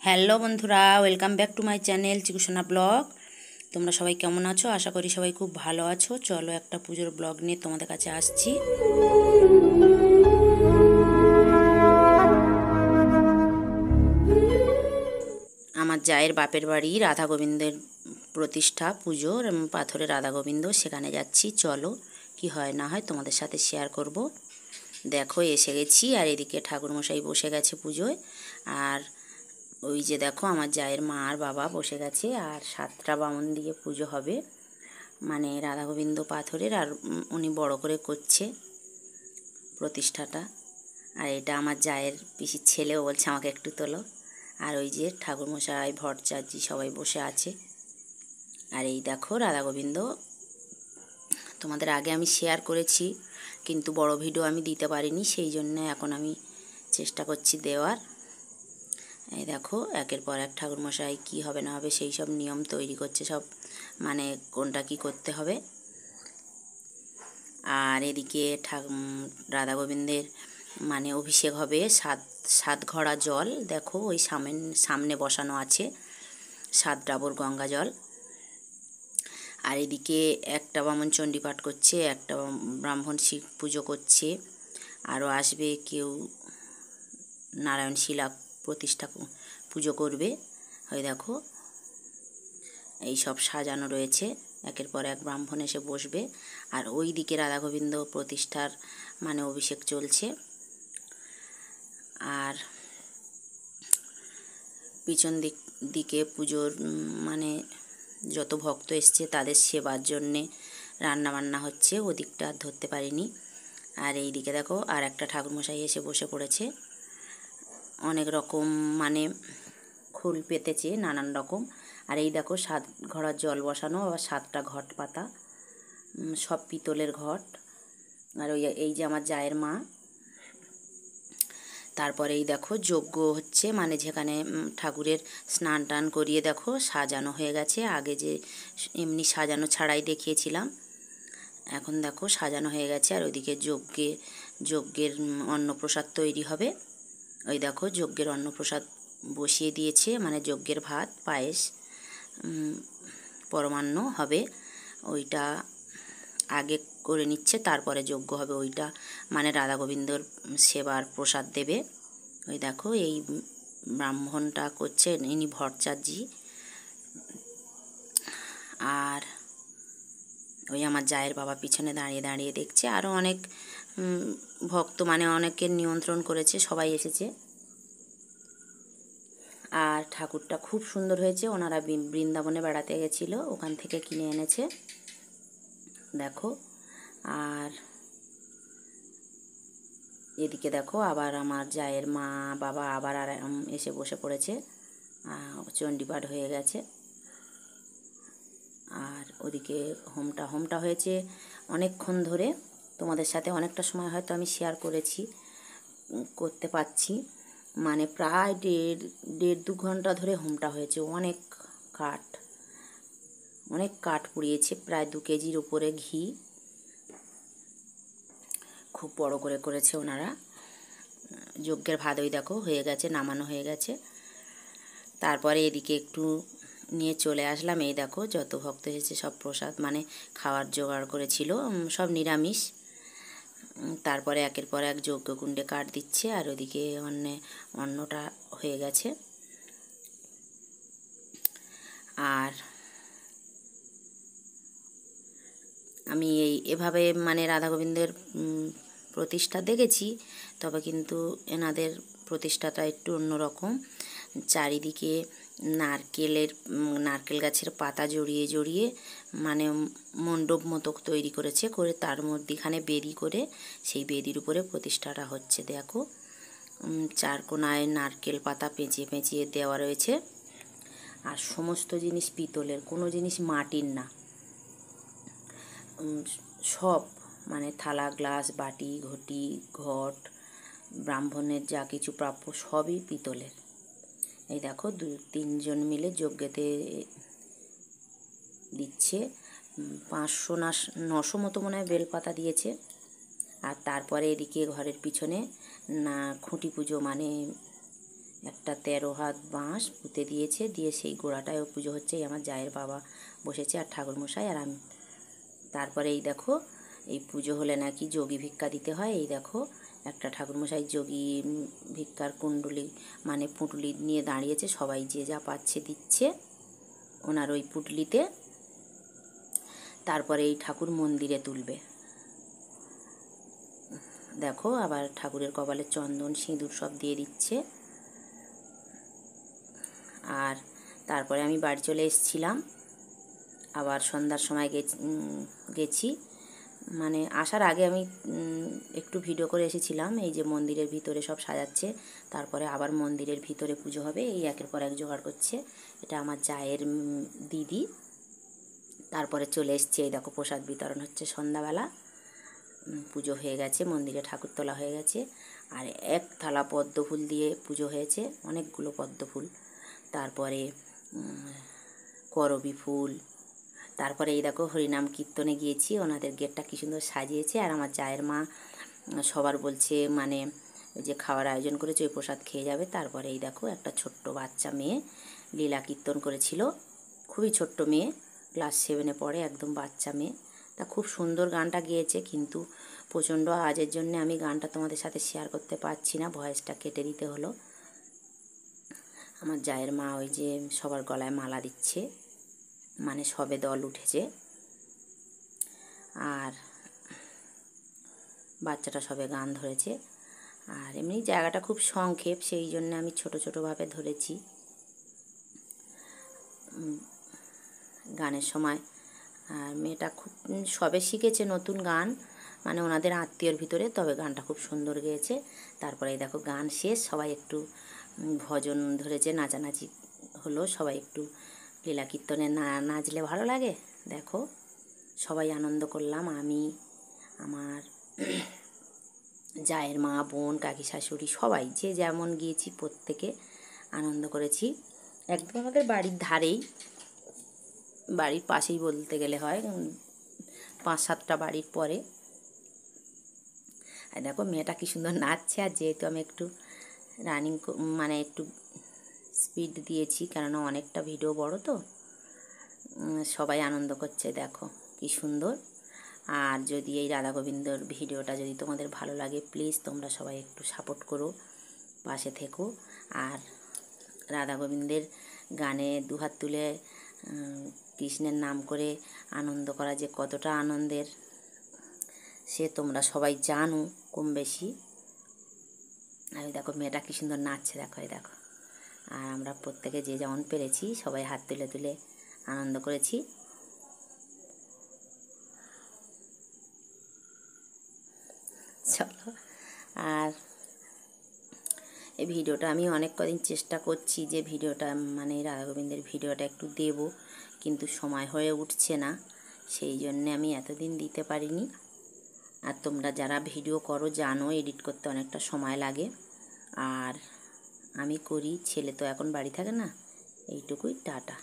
Hello বন্ধুরা, welcome back to my channel Chikusona blog. তোমরা সবাই কেমন আছো? আশা করি সবাই খুব ভালো আছো। চলো একটা পুজোর ব্লগ নিয়ে তোমাদের কাছে আসছি। আমার জায়ের বাপের বাড়ি রাধা গোবিন্দের প্রতিষ্ঠা পুজোর পাথরের রাধা গোবিন্দ, সেখানে যাচ্ছি। চলো কি হয় না হয় তোমাদের সাথে শেয়ার করব। দেখো এসে গেছি, আর এদিকে ঠাকুরমশাই বসে গেছে পুজোয়। আর ওই যে দেখো আমার জায়ের মা আর বাবা বসে গেছে, আর 7টা বামন দিয়ে পুজো হবে, মানে রাধা গোবিন্দ পাথরের। আর উনি বড় করে করছে প্রতিষ্ঠাটা। আর এটা আমার জায়ের পিসির ছেলেও বলছে আমাকে একটু তোলো। আর ওই যে ঠাকুরমশাই ভট্টাচার্যি সবাই বসে আছে। আর এই দেখো রাধা গোবিন্দ তোমাদের আগে আমি শেয়ার করেছি, কিন্তু বড় ভিডিও আমি দিতে পারিনি, সেই জন্য এখন আমি চেষ্টা করছি দেওয়ার। এই দেখো একের পর এক ঠাকুরমশাই কী হবে না হবে সেই সব নিয়ম তৈরি করছে, সব মানে কোনটা কি করতে হবে। আর এদিকে রাধা গোবিন্দের মানে অভিষেক হবে, সাত ঘড়া জল দেখো ওই সামনে বসানো আছে, 7 ডাবর গঙ্গা জল। আর এদিকে একটা বামন চণ্ডী পাঠ করছে, একটা ব্রাহ্মণ শিব পুজো করছে, আরও আসবে কেউ নারায়ণ শিলা প্রতিষ্ঠা পুজো করবে। ওই দেখো এই সব সাজানো রয়েছে, একের পর এক ব্রাহ্মণ এসে বসবে। আর ওই দিকে রাধা গোবিন্দ প্রতিষ্ঠার মানে অভিষেক চলছে। আর পিছন দিকে পুজোর মানে যত ভক্ত এসছে তাদের সেবার জন্যে রান্নাবান্না হচ্ছে, ওদিকটা আর ধরতে পারিনি। আর এই দিকে দেখো আর একটা ঠাকুরমশাই এসে বসে পড়েছে, অনেক রকম মানে ফুল পেতেছে নানান রকম। আর এই দেখো 7 ঘড়ার জল বসানো, আবার 7টা ঘট পাতা, সব পিতলের ঘট। আর এই যে আমার জায়ের মা। তারপরে এই দেখো যজ্ঞ হচ্ছে, মানে যেখানে ঠাকুরের স্নান টান করিয়ে দেখো সাজানো হয়ে গেছে। আগে যে এমনি সাজানো ছাড়াই দেখিয়েছিলাম, এখন দেখো সাজানো হয়ে গেছে। আর ওইদিকে যজ্ঞের অন্নপ্রসাদ তৈরি হবে। ওই দেখো যজ্ঞের অন্নপ্রসাদ বসিয়ে দিয়েছে, মানে যজ্ঞের ভাত পায়েস পরমান্ন হবে, ওইটা আগে করে নিচ্ছে, তারপরে যজ্ঞ হবে। ওইটা মানে রাধা গোবিন্দর সেবার প্রসাদ দেবে। ওই দেখো এই ব্রাহ্মণটা করছে, ইনি ভট্টাচার্যি। আর ওই আমার জায়ের বাবা পিছনে দাঁড়িয়ে দাঁড়িয়ে দেখছে। আরও অনেক ভক্ত মানে অনেকের নিমন্ত্রণ করেছে, সবাই এসেছে। আর ঠাকুরটা খুব সুন্দর হয়েছে, ওনারা বৃন্দাবনে বেড়াতে গেছিলো, ওখান থেকে কিনে এনেছে দেখো। আর এদিকে দেখো আবার আমার জায়ের মা বাবা আবার আর এসে বসে পড়েছে, চণ্ডীপাঠ হয়ে গেছে। আর ওদিকে হোমটা হয়েছে অনেকক্ষণ ধরে, তোমাদের সাথে অনেকটা সময় হয়তো আমি শেয়ার করতে পারছি, মানে প্রায় দেড় 2 ঘন্টা ধরে হোমটা হয়েছে। অনেক কাঠ পুড়িয়েছে, প্রায় 2 কেজির উপরে ঘি, খুব বড় করে করেছে ওনারা। যজ্ঞের ভাদই দেখো হয়ে গেছে, নামানো হয়ে গেছে। তারপরে এদিকে একটু নিয়ে চলে আসলাম। এই দেখো যত ভক্ত এসেছে সব প্রসাদ মানে খাওয়ার জোগাড় করেছিল, সব নিরামিষ। তারপরে একের পর এক যজ্ঞকুণ্ডে কাঠ দিচ্ছে, আর ওদিকে অন্নটা হয়ে গেছে। আর আমি এভাবে মানে রাধা গোবিন্দের প্রতিষ্ঠা দেখেছি, তবে কিন্তু এনাদের প্রতিষ্ঠাটা একটু অন্যরকম। চারিদিকে নারকেল গাছের পাতা জড়িয়ে জড়িয়ে মানে মণ্ডপ মতো তৈরি করেছে, করে তার মধ্যেখানে বেদি করে সেই বেদির উপরে প্রতিষ্ঠাটা হচ্ছে। দেখো 4 কোণায় নারকেল পাতা পেঁচিয়ে পেঁচিয়ে দেওয়া রয়েছে। আর সমস্ত জিনিস পিতলের, কোনো জিনিস মাটির না, সব মানে থালা গ্লাস বাটি ঘটি ঘট ব্রাহ্মণের যা কিছু প্রাপ্য সবই পিতলের। এই দেখো 2-3 জন মিলে যজ্ঞতে দিচ্ছে, 500 না 900 মতো মনে হয় বেলপাতা দিয়েছে। আর তারপরে এদিকে ঘরের পিছনে না খুঁটি পুজো মানে একটা 13 হাত বাঁশ পুঁতে দিয়েছে, দিয়ে সেই গোড়াটায়ও পুজো হচ্ছে। আমার জায়ের বাবা বসেছে আর ঠাকুরমশাই আর আমি। তারপরে এই দেখো, এই পুজো হলে নাকি যোগী ভিক্ষা দিতে হয়। এই দেখো একটা ঠাকুরমশাই যোগী ভিক্ষার কুণ্ডলি মানে পুঁটলি নিয়ে দাঁড়িয়েছে, সবাই যে যা পাচ্ছে দিচ্ছে ওনার ওই পুঁটলিতে। তারপরে এই ঠাকুর মন্দিরে তুলবে। দেখো আবার ঠাকুরের কপালে চন্দন সিঁদুর সব দিয়ে দিচ্ছে। আর তারপরে আমি বাড়ি চলে এসেছিলাম। আবার সন্ধ্যার সময় গেছি, মানে আসার আগে আমি একটু ভিডিও করে এসেছিলাম। এই যে মন্দিরের ভিতরে সব সাজাচ্ছে, তারপরে আবার মন্দিরের ভিতরে পুজো হবে। এই একের পর এক জোগাড় করছে। এটা আমার জায়ের দিদি। তারপরে চলে এসছে, এই দেখো প্রসাদ বিতরণ হচ্ছে সন্ধ্যাবেলা। পুজো হয়ে গেছে, মন্দিরে ঠাকুর তোলা হয়ে গেছে। আর এক থালা পদ্ম ফুল দিয়ে পুজো হয়েছে, অনেকগুলো পদ্ম ফুল। তারপরে করবী ফুল। তারপরে এই দেখো হরিনাম কীর্তনে গিয়েছি, ওনাদের গেটটা কী সুন্দর সাজিয়েছে। আর আমার জায়ের মা সবার বলছে, মানে যে খাওয়ার আয়োজন করেছে ওই প্রসাদ খেয়ে যাবে। তারপরে এই দেখো একটা ছোট্ট বাচ্চা মেয়ে লীলা কীর্তন করেছিল, খুবই ছোট্ট মেয়ে, ক্লাস 7-এ পড়ে, একদম বাচ্চা মেয়ে। তা খুব সুন্দর গানটা গেয়েছে, কিন্তু প্রচণ্ড আওয়াজের জন্য আমি গানটা তোমাদের সাথে শেয়ার করতে পারছি না, ভয়েসটা কেটে দিতে হলো। আমার জায়ের মা ওই যে সবার গলায় মালা দিচ্ছে, মানে সবে দল উঠেছে। আর বাচ্চাটা সবে গান ধরেছে। আর এমনি জায়গাটা খুব সংক্ষেপ, সেই জন্য আমি ছোট ছোটোভাবে ধরেছি। গানের সময় আর মেয়েটা খুব সবে শিখেছে নতুন গান, মানে ওনাদের আত্মীয়র ভিতরে, তবে গানটা খুব সুন্দর গেয়েছে। তারপরে দেখো গান শেষ, সবাই একটু ভজন ধরেছে, নাচানাচি হলো, সবাই একটু লীলা কীর্তনে নাচলে ভালো লাগে। দেখো সবাই আনন্দ করলাম, আমি, আমার জায়ের মা, বোন, কাকি, শাশুড়ি, সবাই যে যেমন গিয়েছি প্রত্যেকে আনন্দ করেছি। একদম আমাদের বাড়ির ধারেই, বাড়ির পাশেই বলতে গেলে হয়, 5-7টা বাড়ির পরে। আর দেখো মেয়েটা কী সুন্দর নাচছে। আর যেহেতু আমি একটু রানিং মানে একটু স্পিড দিয়েছি, কেননা অনেকটা ভিডিও বড় তো, সবাই আনন্দ করছে। দেখো কি সুন্দর। আর যদি এই রাধা গোবিন্দর ভিডিওটা যদি তোমাদের ভালো লাগে, প্লিজ তোমরা সবাই একটু সাপোর্ট করো, পাশে থেকো। আর রাধা গোবিন্দের গানে দুহাত তুলে কৃষ্ণের নাম করে আনন্দ করা যে কতটা আনন্দের, সে তোমরা সবাই জানো কম বেশি। আর দেখো মেয়েটা কী সুন্দর নাচছে, দেখো এই দেখো। আর আমরা প্রত্যেকে যে যেমন পেরেছি সবাই হাত তুলে তুলে আনন্দ করেছি। চলো, আর এই ভিডিওটা আমি অনেক কদিন চেষ্টা করছি যে ভিডিওটা, মানে রাধা গোবিন্দের ভিডিওটা একটু দেব, কিন্তু সময় হয়ে উঠছে না, সেই জন্যে আমি এতদিন দিতে পারিনি। আর তোমরা যারা ভিডিও করো জানো এডিট করতে অনেকটা সময় লাগে, আর আমি করি, ছেলে তো এখন বাড়ি থাকে না। এইটুকুই, টাটা।